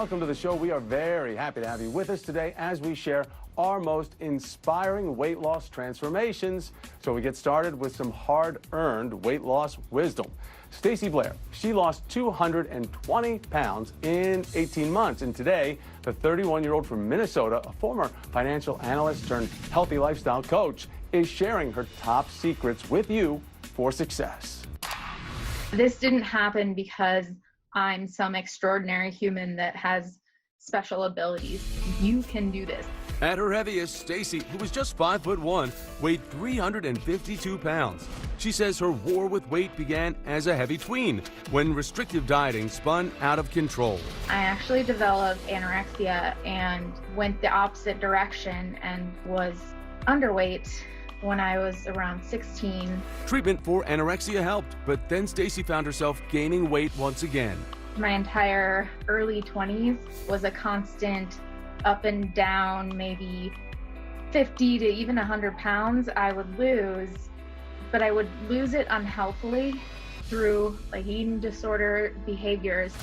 Welcome to the show. We are very happy to have you with us today as we share our most inspiring weight loss transformations. So we get started with some hard-earned weight loss wisdom. Stacy Blair, she lost 220 pounds in 18 months. And today, the 31-year-old from Minnesota, a former financial analyst turned healthy lifestyle coach, is sharing her top secrets with you for success. This didn't happen because I'm some extraordinary human that has special abilities. You can do this. At her heaviest, Stacy, who was just 5'1", weighed 352 pounds. She says her war with weight began as a heavy tween, when restrictive dieting spun out of control. I actually developed anorexia and went the opposite direction and was underweight when I was around 16. Treatment for anorexia helped, but then Stacy found herself gaining weight once again. My entire early 20s was a constant up and down, maybe 50 to even 100 pounds I would lose, but I would lose it unhealthily through like eating disorder behaviors.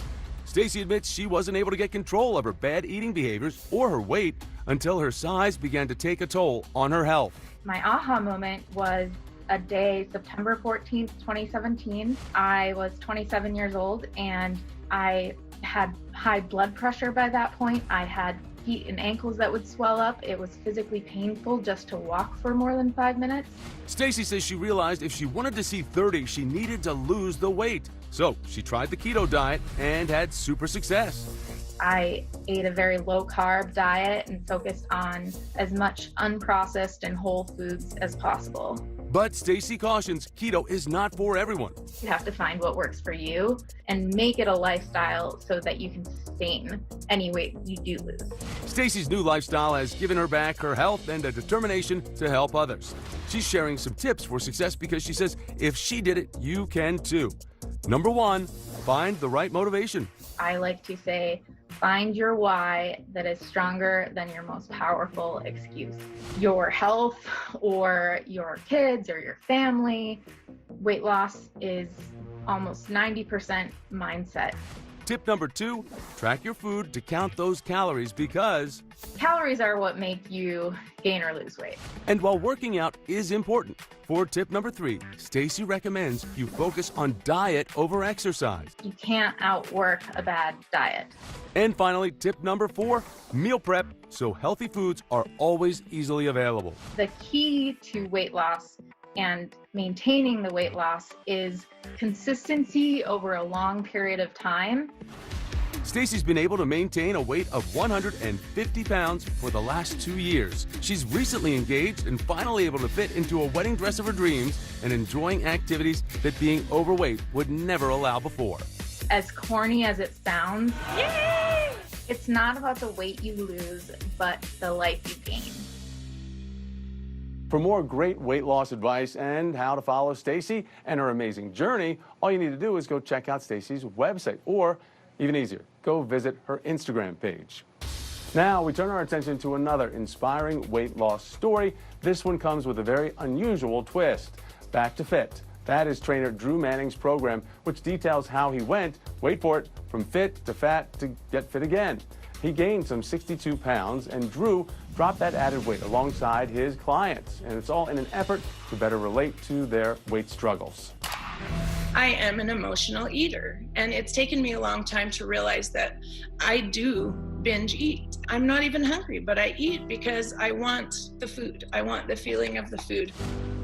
Stacy admits she wasn't able to get control of her bad eating behaviors or her weight until her size began to take a toll on her health. My aha moment was a day, September 14th, 2017. I was 27 years old and I had high blood pressure by that point. I had feet and ankles that would swell up. It was physically painful just to walk for more than 5 minutes. Stacy says she realized if she wanted to see 30, she needed to lose the weight. So she tried the keto diet and had super success. I ate a very low-carb diet and focused on as much unprocessed and whole foods as possible. But Stacy cautions keto is not for everyone. You have to find what works for you and make it a lifestyle so that you can sustain any weight you do lose. Stacy's new lifestyle has given her back her health and a determination to help others. She's sharing some tips for success because she says if she did it, you can too. Number 1, find the right motivation. I like to say, find your why that is stronger than your most powerful excuse. Your health or your kids or your family. Weight loss is almost 90% mindset. Tip number 2, track your food to count those calories because calories are what make you gain or lose weight. And while working out is important, for tip number 3, Stacy recommends you focus on diet over exercise. You can't outwork a bad diet. And finally, tip number 4, meal prep so healthy foods are always easily available. The key to weight loss and maintaining the weight loss is consistency over a long period of time. Stacy's been able to maintain a weight of 150 pounds for the last 2 years. She's recently engaged and finally able to fit into a wedding dress of her dreams and enjoying activities that being overweight would never allow before. As corny as it sounds, yay! It's not about the weight you lose, but the life you gain. For more great weight loss advice and how to follow Stacy and her amazing journey, all you need to do is go check out Stacy's website, or even easier, go visit her Instagram page. Now we turn our attention to another inspiring weight loss story. This one comes with a very unusual twist. Back to Fit. That is trainer Drew Manning's program, which details how he went, wait for it, from fit to fat to get fit again. He gained some 62 pounds, and Drew dropped that added weight alongside his clients. And it's all in an effort to better relate to their weight struggles. I am an emotional eater, and it's taken me a long time to realize that I do binge eat. I'm not even hungry, but I eat because I want the food. I want the feeling of the food.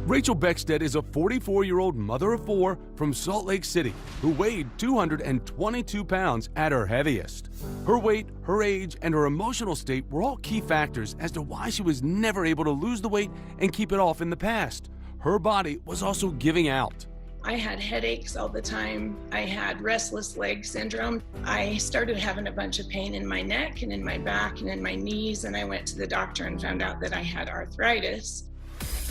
Rachel Beckstead is a 44-year-old mother of 4 from Salt Lake City who weighed 222 pounds at her heaviest. Her weight, her age, and her emotional state were all key factors as to why she was never able to lose the weight and keep it off in the past. Her body was also giving out. I had headaches all the time. I had restless leg syndrome. I started having a bunch of pain in my neck and in my back and in my knees, and I went to the doctor and found out that I had arthritis.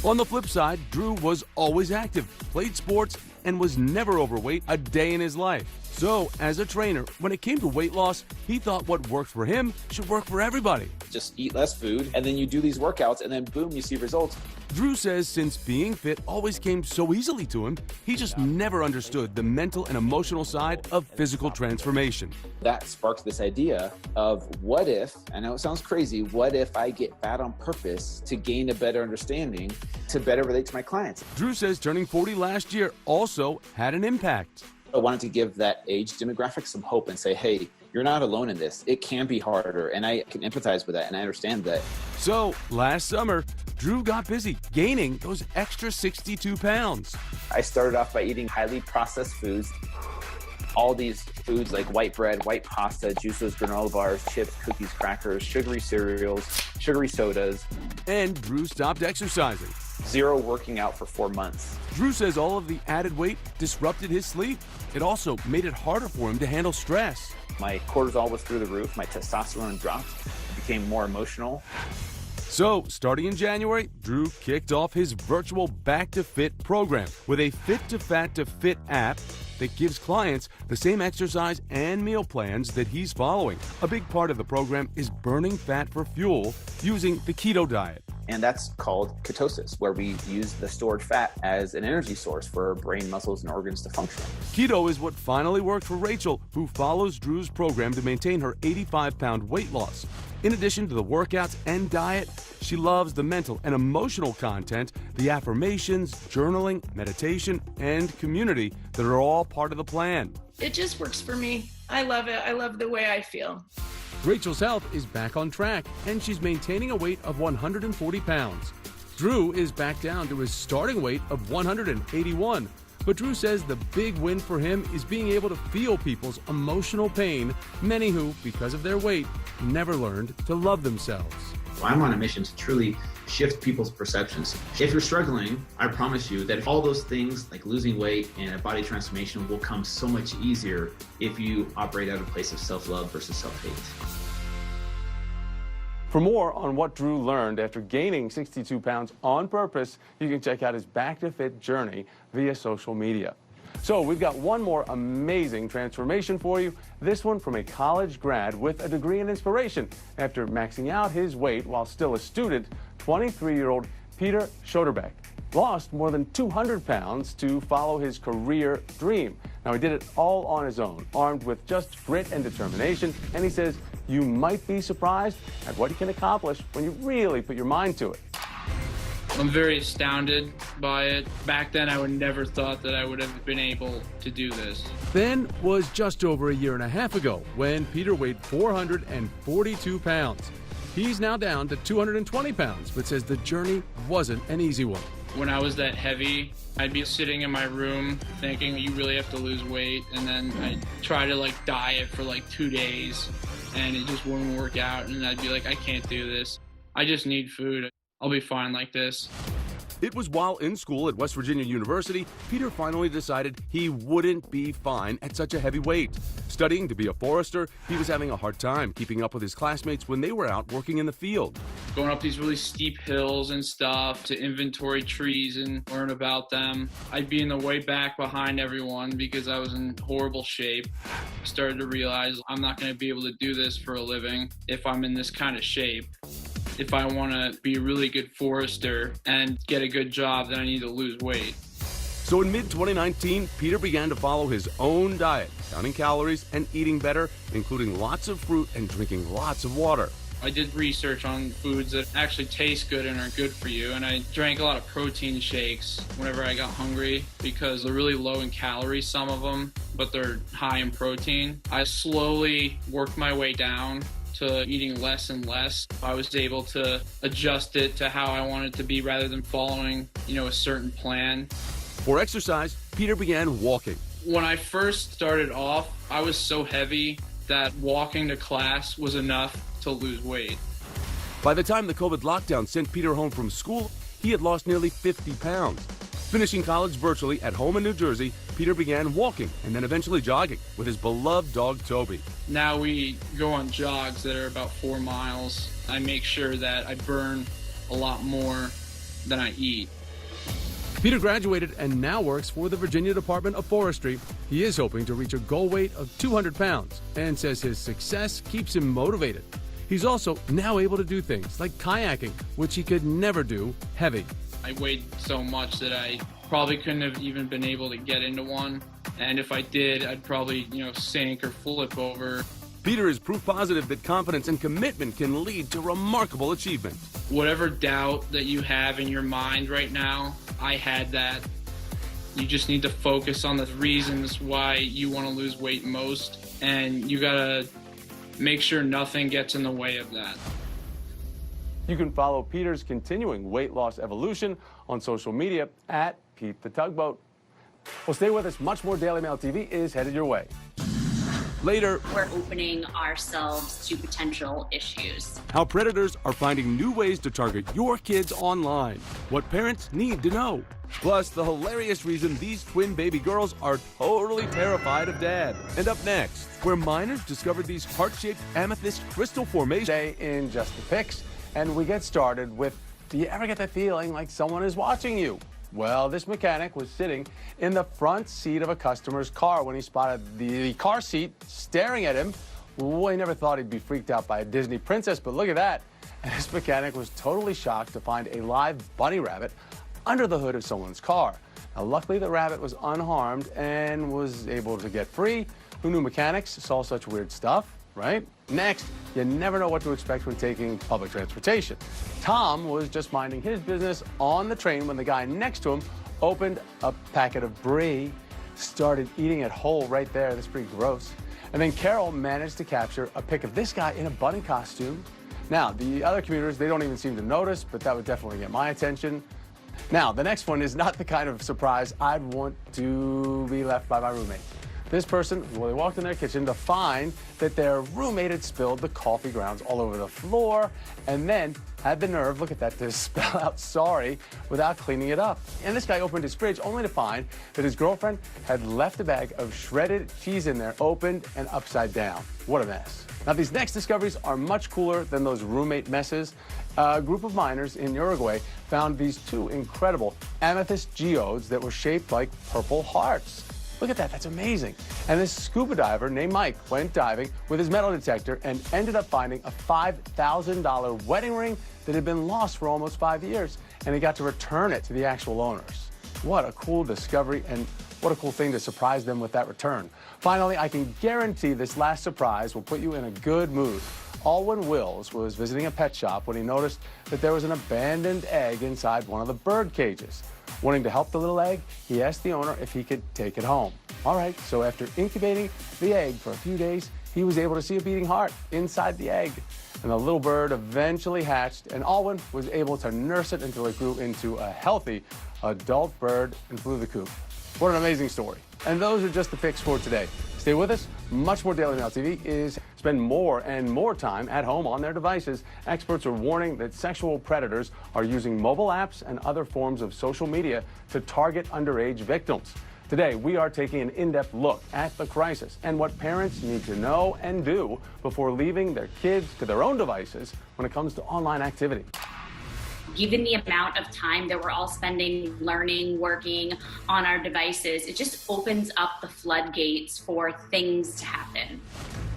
On the flip side, Drew was always active, played sports, and was never overweight a day in his life. So, as a trainer, when it came to weight loss, he thought what worked for him should work for everybody. Just eat less food, and then you do these workouts, and then boom, you see results. Drew says since being fit always came so easily to him, he just never understood the mental and emotional side of physical transformation. That sparked this idea of what if, I know it sounds crazy, what if I get fat on purpose to gain a better understanding, to better relate to my clients? Drew says turning 40 last year also had an impact. I wanted to give that age demographic some hope and say, hey, you're not alone in this. It can be harder, and I can empathize with that, and I understand that. So, last summer, Drew got busy gaining those extra 62 pounds. I started off by eating highly processed foods. All these foods like white bread, white pasta, juices, granola bars, chips, cookies, crackers, sugary cereals, sugary sodas. And Drew stopped exercising. Zero working out for 4 months. Drew says all of the added weight disrupted his sleep. It also made it harder for him to handle stress. My cortisol was through the roof. My testosterone dropped. I became more emotional. So, starting in January, Drew kicked off his virtual Back to Fit program with a Fit to Fat to Fit app that gives clients the same exercise and meal plans that he's following. A big part of the program is burning fat for fuel using the keto diet. And that's called ketosis, where we use the stored fat as an energy source for our brain, muscles, and organs to function. Keto is what finally worked for Rachel, who follows Drew's program to maintain her 85-pound weight loss. In addition to the workouts and diet, she loves the mental and emotional content, the affirmations, journaling, meditation, and community that are all part of the plan. It just works for me. I love it. I love the way I feel. Rachel's health is back on track, and she's maintaining a weight of 140 pounds. Drew is back down to his starting weight of 181, but Drew says the big win for him is being able to feel people's emotional pain, many who, because of their weight, never learned to love themselves. I'm on a mission to truly shift people's perceptions. If you're struggling, I promise you that all those things like losing weight and a body transformation will come so much easier if you operate out of a place of self-love versus self-hate. For more on what Drew learned after gaining 62 pounds on purpose, you can check out his Back to Fit journey via social media. So we've got one more amazing transformation for you, this one from a college grad with a degree in inspiration. After maxing out his weight while still a student, 23-year-old Peter Schoderbeck lost more than 200 pounds to follow his career dream. Now, he did it all on his own, armed with just grit and determination, and he says you might be surprised at what he can accomplish when you really put your mind to it. I'm very astounded by it. Back then, I would never thought that I would have been able to do this. Then was just over a year and a half ago when Peter weighed 442 pounds. He's now down to 220 pounds, but says the journey wasn't an easy one. When I was that heavy, I'd be sitting in my room thinking you really have to lose weight, and then I'd try to diet for 2 days, and it just wouldn't work out, and I'd be like, I can't do this. I just need food. I'll be fine like this. It was while in school at West Virginia University, Peter finally decided he wouldn't be fine at such a heavy weight. Studying to be a forester, he was having a hard time keeping up with his classmates when they were out working in the field. Going up these really steep hills and stuff to inventory trees and learn about them. I'd be in the way back behind everyone because I was in horrible shape. I started to realize I'm not going to be able to do this for a living if I'm in this kind of shape. If I want to be a really good forester and get a good job, then I need to lose weight. So in mid-2019, Peter began to follow his own diet, counting calories and eating better, including lots of fruit and drinking lots of water. I did research on foods that actually taste good and are good for you, and I drank a lot of protein shakes whenever I got hungry because they're really low in calories, some of them, but they're high in protein. I slowly worked my way down to eating less and less. I was able to adjust it to how I wanted it to be rather than following, a certain plan. For exercise, Peter began walking. When I first started off, I was so heavy that walking to class was enough to lose weight. By the time the COVID lockdown sent Peter home from school, he had lost nearly 50 pounds. Finishing college virtually at home in New Jersey, Peter began walking and then eventually jogging with his beloved dog, Toby. Now we go on jogs that are about 4 miles. I make sure that I burn a lot more than I eat. Peter graduated and now works for the Virginia Department of Forestry. He is hoping to reach a goal weight of 200 pounds and says his success keeps him motivated. He's also now able to do things like kayaking, which he could never do heavy. I weighed so much that I probably couldn't have even been able to get into one. And if I did, I'd probably, sink or flip over. Peter is proof positive that confidence and commitment can lead to remarkable achievement. Whatever doubt that you have in your mind right now, I had that. You just need to focus on the reasons why you want to lose weight most, and you gotta make sure nothing gets in the way of that. You can follow Peter's continuing weight loss evolution on social media at Pete the Tugboat. Well, stay with us. Much more Daily Mail TV is headed your way. Later, we're opening ourselves to potential issues. How predators are finding new ways to target your kids online. What parents need to know. Plus, the hilarious reason these twin baby girls are totally terrified of dad. And up next, where miners discovered these heart-shaped amethyst crystal formations. Today in Just the Picks, and we get started with, do you ever get the feeling like someone is watching you? Well, this mechanic was sitting in the front seat of a customer's car when he spotted the car seat staring at him. Well, he never thought he'd be freaked out by a Disney princess, but look at that. And this mechanic was totally shocked to find a live bunny rabbit under the hood of someone's car. Now, luckily, the rabbit was unharmed and was able to get free. Who knew mechanics saw such weird stuff, right? Next, you never know what to expect when taking public transportation. Tom was just minding his business on the train when the guy next to him opened a packet of brie, started eating it whole right there. That's pretty gross. And then Carol managed to capture a pic of this guy in a bunny costume. Now, the other commuters, they don't even seem to notice, but that would definitely get my attention. Now, the next one is not the kind of surprise I'd want to be left by my roommate. This person, well, they walked in their kitchen to find that their roommate had spilled the coffee grounds all over the floor and then had the nerve, look at that, to spell out sorry without cleaning it up. And this guy opened his fridge only to find that his girlfriend had left a bag of shredded cheese in there, opened and upside down. What a mess. Now, these next discoveries are much cooler than those roommate messes. A group of miners in Uruguay found these two incredible amethyst geodes that were shaped like purple hearts. Look at that, that's amazing. And this scuba diver named Mike went diving with his metal detector and ended up finding a $5,000 wedding ring that had been lost for almost 5 years, and he got to return it to the actual owners. What a cool discovery, and what a cool thing to surprise them with that return. Finally, I can guarantee this last surprise will put you in a good mood. Alwyn Wills was visiting a pet shop when he noticed that there was an abandoned egg inside one of the bird cages. Wanting to help the little egg, he asked the owner if he could take it home. All right, so after incubating the egg for a few days, he was able to see a beating heart inside the egg. And the little bird eventually hatched, and Alwyn was able to nurse it until it grew into a healthy adult bird and flew the coop. What an amazing story. And those are just the picks for today. Stay with us. Much more Daily Mail TV is spend more and more time at home on their devices. Experts are warning that sexual predators are using mobile apps and other forms of social media to target underage victims. Today, we are taking an in-depth look at the crisis and what parents need to know and do before leaving their kids to their own devices when it comes to online activity. Given the amount of time that we're all spending learning, working on our devices, it just opens up the floodgates for things to happen.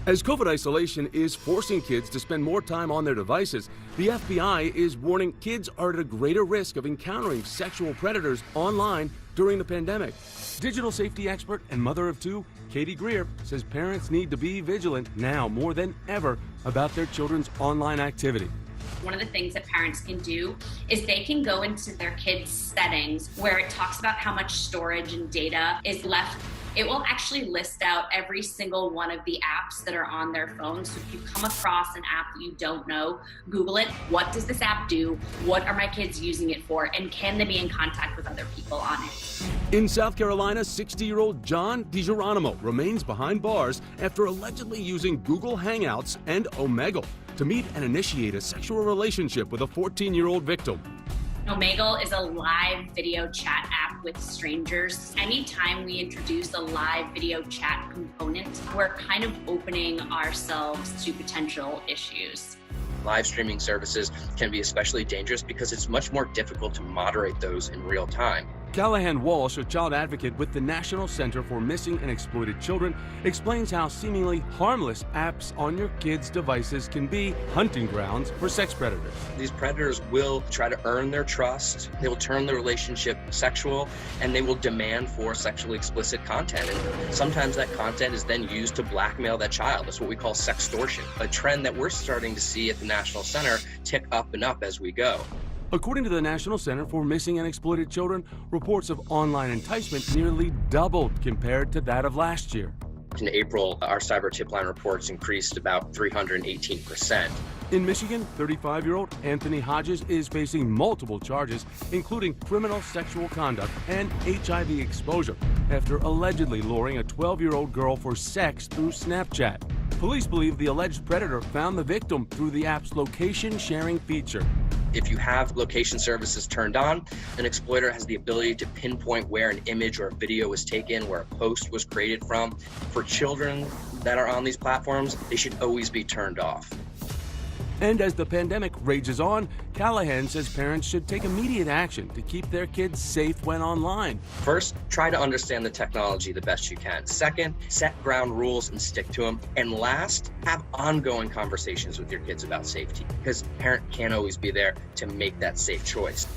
As COVID isolation is forcing kids to spend more time on their devices, the FBI is warning kids are at a greater risk of encountering sexual predators online during the pandemic. Digital safety expert and mother of two, Katie Greer, says parents need to be vigilant now more than ever about their children's online activity. One of the things that parents can do is they can go into their kids' settings where it talks about how much storage and data is left. It will actually list out every single one of the apps that are on their phone. So if you come across an app that you don't know, Google it. What does this app do? What are my kids using it for? And can they be in contact with other people on it? In South Carolina, 60-year-old John DiGeronimo remains behind bars after allegedly using Google Hangouts and Omegle to meet and initiate a sexual relationship with a 14-year-old victim. Omegle is a live video chat app with strangers. Anytime we introduce a live video chat component, we're kind of opening ourselves to potential issues. Live streaming services can be especially dangerous because it's much more difficult to moderate those in real time. Callahan Walsh, a child advocate with the National Center for Missing and Exploited Children, explains how seemingly harmless apps on your kids' devices can be hunting grounds for sex predators. These predators will try to earn their trust, they will turn the relationship sexual, and they will demand for sexually explicit content. And sometimes that content is then used to blackmail that child. That's what we call sextortion, a trend that we're starting to see at the National Center tick up and up as we go. According to the National Center for Missing and Exploited Children, reports of online enticement nearly doubled compared to that of last year. In April, our cyber tip line reports increased about 318%. In Michigan, 35-year-old Anthony Hodges is facing multiple charges, including criminal sexual conduct and HIV exposure, after allegedly luring a 12-year-old girl for sex through Snapchat. Police believe the alleged predator found the victim through the app's location sharing feature. If you have location services turned on, an exploiter has the ability to pinpoint where an image or a video was taken, where a post was created from. For children that are on these platforms, they should always be turned off. And as the pandemic rages on, Callahan says parents should take immediate action to keep their kids safe when online. First, try to understand the technology the best you can. Second, set ground rules and stick to them. And last, have ongoing conversations with your kids about safety, because a parent can't always be there to make that safe choice.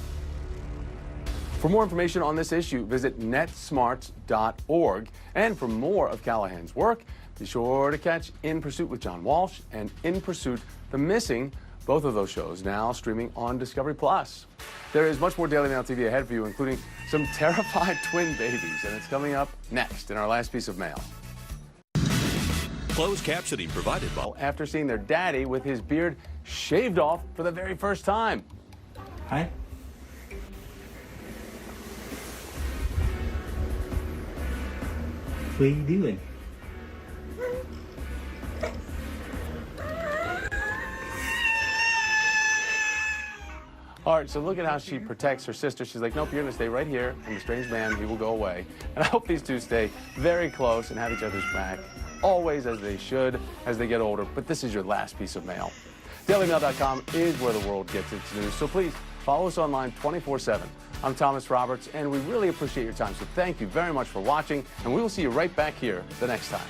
For more information on this issue, visit netsmarts.org. And for more of Callahan's work, be sure to catch In Pursuit with John Walsh and In Pursuit: The Missing, both of those shows now streaming on Discovery+. There is much more Daily Mail TV ahead for you, including some terrified twin babies, and it's coming up next in our last piece of mail. Closed captioning provided by... After seeing their daddy with his beard shaved off for the very first time. Hi. What are you doing? All right, so look at how she protects her sister. She's like, nope, you're going to stay right here, and the strange man, he will go away. And I hope these two stay very close and have each other's back, always as they should as they get older. But this is your last piece of mail. DailyMail.com is where the world gets its news, so please follow us online 24/7. I'm Thomas Roberts, and we really appreciate your time, so thank you very much for watching, and we will see you right back here the next time.